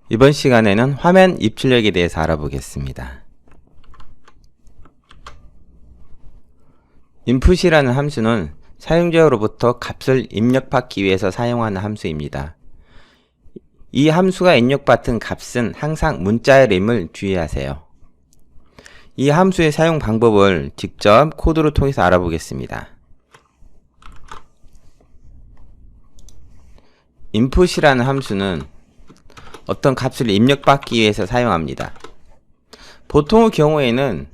이번 시간에는 화면 입출력에 대해서 알아보겠습니다. input이라는 함수는 사용자로부터 값을 입력받기 위해서 사용하는 함수입니다. 이 함수가 입력받은 값은 항상 문자열임을 주의하세요. 이 함수의 사용 방법을 직접 코드를 통해서 알아보겠습니다. input이라는 함수는 어떤 값을 입력받기 위해서 사용합니다. 보통의 경우에는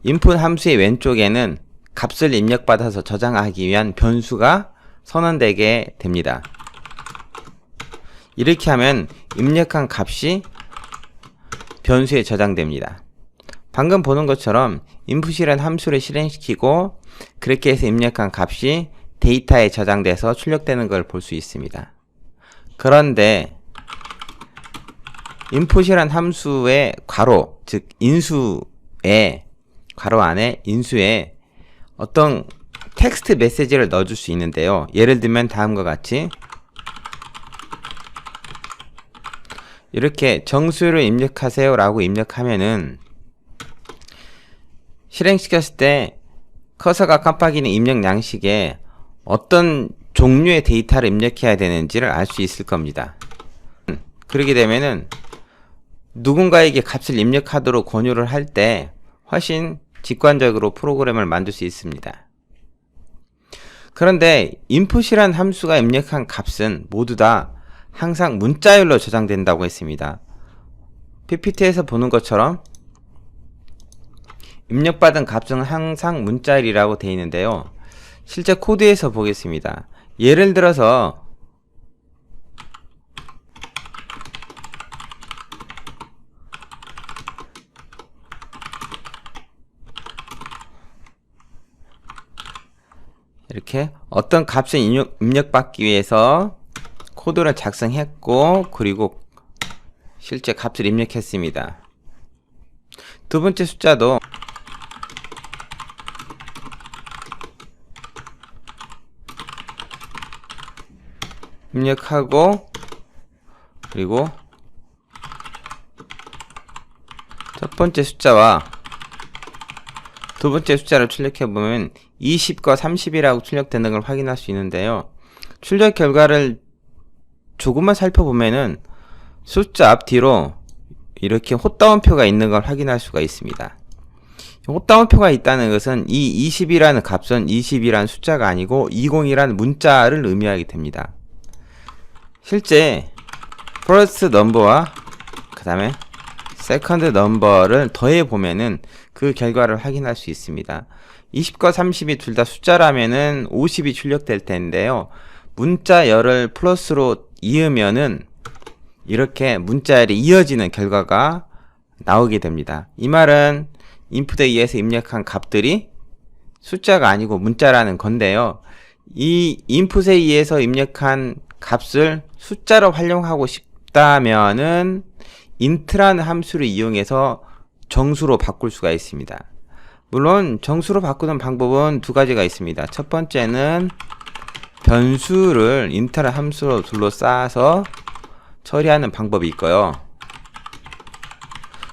input 함수의 왼쪽에는 값을 입력받아서 저장하기 위한 변수가 선언되게 됩니다. 이렇게 하면 입력한 값이 변수에 저장됩니다. 방금 보는 것처럼 input이라는 함수를 실행시키고 그렇게 해서 입력한 값이 데이터에 저장돼서 출력되는 걸 볼 수 있습니다. 그런데 input이란 함수의 괄호, 즉 인수에 괄호 안에 인수에 어떤 텍스트 메시지를 넣어줄 수 있는데요. 예를 들면 다음과 같이 이렇게 정수를 입력하세요 라고 입력하면은 실행시켰을 때 커서가 깜빡이는 입력 양식에 어떤 종류의 데이터를 입력해야 되는지를 알 수 있을 겁니다. 그렇게 되면은 누군가에게 값을 입력하도록 권유를 할 때 훨씬 직관적으로 프로그램을 만들 수 있습니다. 그런데 input이란 함수가 입력한 값은 모두 다 항상 문자열로 저장된다고 했습니다. PPT에서 보는 것처럼 입력받은 값은 항상 문자열이라고 되어 있는데요. 실제 코드에서 보겠습니다. 예를 들어서 이렇게 어떤 값을 입력받기 위해서 코드를 작성했고 그리고 실제 값을 입력했습니다. 두 번째 숫자도 입력하고 그리고 첫 번째 숫자와 두 번째 숫자를 출력해보면 20과 30이라고 출력되는 걸 확인할 수 있는데요. 출력 결과를 조금만 살펴보면은 숫자 앞뒤로 이렇게 헛다운표가 있는 걸 확인할 수가 있습니다. 헛다운표가 있다는 것은 이 20이라는 값은 20이라는 숫자가 아니고 20이라는 문자를 의미하게 됩니다. 실제 first number와 그 다음에 second number를 더해 보면은 그 결과를 확인할 수 있습니다. 20과 30이 둘 다 숫자라면은 50이 출력될 텐데요. 문자열을 플러스로 이으면은 이렇게 문자열이 이어지는 결과가 나오게 됩니다. 이 말은 input에 의해서 입력한 값들이 숫자가 아니고 문자라는 건데요. 이 input에 의해서 입력한 값을 숫자로 활용하고 싶다면은 int라는 함수를 이용해서 정수로 바꿀 수가 있습니다. 물론 정수로 바꾸는 방법은 두 가지가 있습니다. 첫 번째는 변수를 int라는 함수로 둘러싸서 처리하는 방법이 있고요.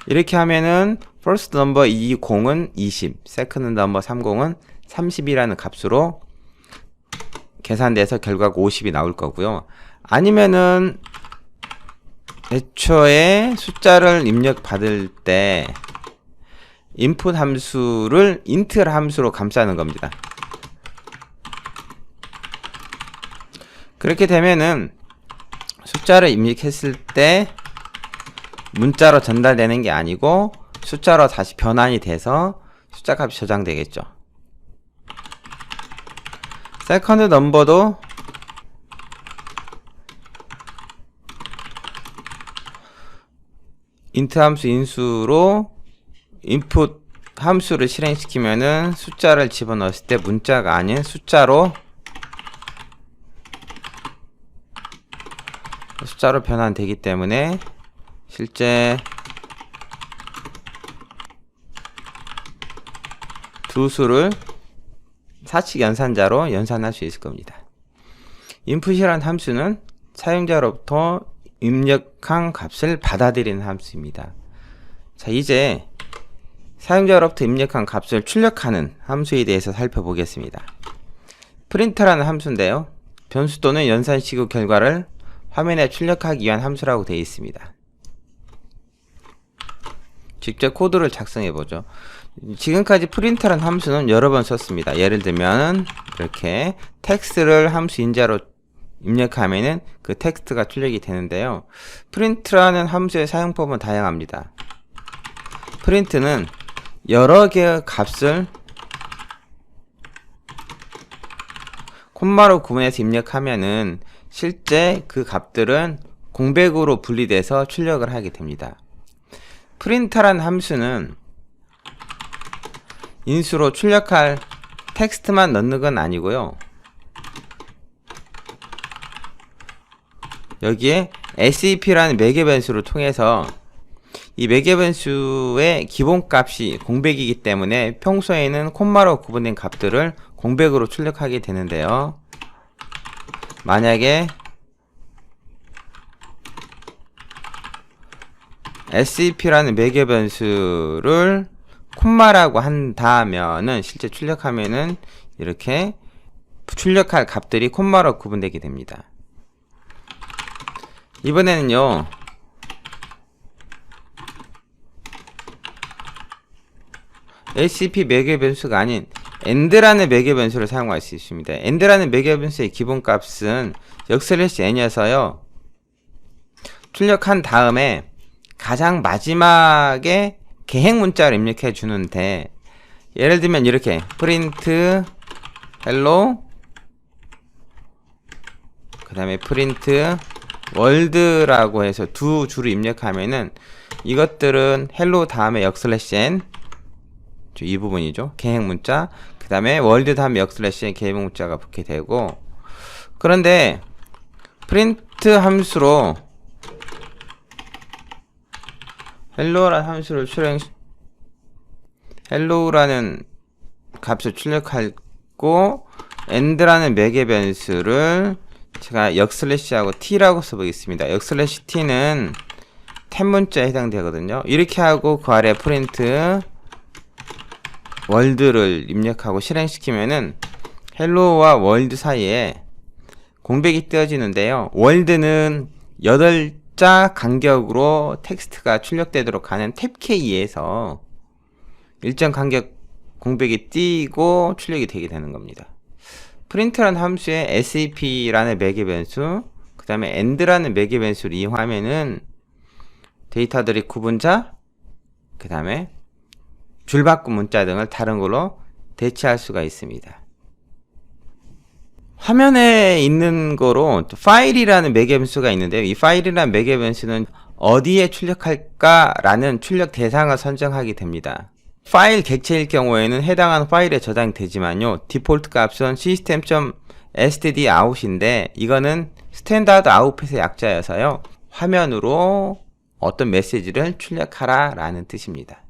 이렇게 하면은 first number 20은 20, second number 30은 30이라는 값으로 계산돼서 결과가 50이 나올 거고요. 아니면은 애초에 숫자를 입력받을 때 input 함수를 int 함수로 감싸는 겁니다. 그렇게 되면은 숫자를 입력했을 때 문자로 전달되는 게 아니고 숫자로 다시 변환이 돼서 숫자 값이 저장되겠죠. second number도 int 함수 인수로 input 함수를 실행시키면은 숫자를 집어넣었을 때 문자가 아닌 숫자로 변환되기 때문에 실제 두 수를 사칙 연산자로 연산할 수 있을 겁니다. input이라는 함수는 사용자로부터 입력한 값을 받아들이는 함수입니다. 자, 이제 사용자로부터 입력한 값을 출력하는 함수에 대해서 살펴보겠습니다. print라는 함수인데요. 변수 또는 연산시구 결과를 화면에 출력하기 위한 함수라고 되어 있습니다. 직접 코드를 작성해 보죠. 지금까지 print라는 함수는 여러 번 썼습니다. 예를 들면 이렇게 텍스트를 함수 인자로 입력하면은 그 텍스트가 출력이 되는데요. print라는 함수의 사용법은 다양합니다. print는 여러 개의 값을 콤마로 구분해서 입력하면은 실제 그 값들은 공백으로 분리돼서 출력을 하게 됩니다. print라는 함수는 인수로 출력할 텍스트만 넣는 건 아니고요. 여기에 SEP라는 매개 변수를 통해서 이 매개 변수의 기본값이 공백이기 때문에 평소에는 콤마로 구분된 값들을 공백으로 출력하게 되는데요. 만약에 SEP라는 매개 변수를 콤마라고 한다면은 실제 출력하면은 이렇게 출력할 값들이 콤마로 구분되게 됩니다. 이번에는요, SEP 매개 변수가 아닌 AND라는 매개 변수를 사용할 수 있습니다. AND라는 매개 변수의 기본값은 역/n이어서요, 출력한 다음에 가장 마지막에 계획 문자를 입력해 주는데, 예를 들면 이렇게 print hello 그 다음에 print world라고 해서 두 줄을 입력하면은 이것들은 hello 다음에 역/n 이 부분이죠. 계획 문자, 그 다음에 world 다음에 역/n 계획 문자가 붙게 되고, 그런데 print 함수로 hello라는 함수를 hello라는 값을 출력하고 and라는 매개 변수를 제가 역/하고 t라고 써보겠습니다. 역/t는 템 문자에 해당되거든요. 이렇게 하고 그 아래 print world를 입력하고 실행시키면은 hello와 world 사이에 공백이 띄어지는데요. world는 8자 간격으로 텍스트가 출력되도록 하는 탭K에서 일정 간격 공백이 띄고 출력이 되게 되는 겁니다. print라는 함수에 SEP라는 매개 변수, 그 다음에 AND라는 매개 변수를 이용하면은 데이터들이 구분자, 그 다음에 줄바꿈 문자 등을 다른 걸로 대체할 수가 있습니다. 화면에 있는 거로 파일이라는 매개 변수가 있는데요. 이 파일이라는 매개 변수는 어디에 출력할까라는 출력 대상을 선정하게 됩니다. 파일 객체일 경우에는 해당하는 파일에 저장되지만요, 디폴트 값은 system.stdout인데 이거는 스탠다드 아웃풋의 약자여서요, 화면으로 어떤 메시지를 출력하라 라는 뜻입니다.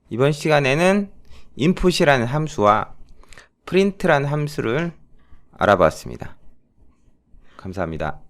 이번 시간에는 input이라는 함수와 print라는 함수를 알아봤습니다. 감사합니다.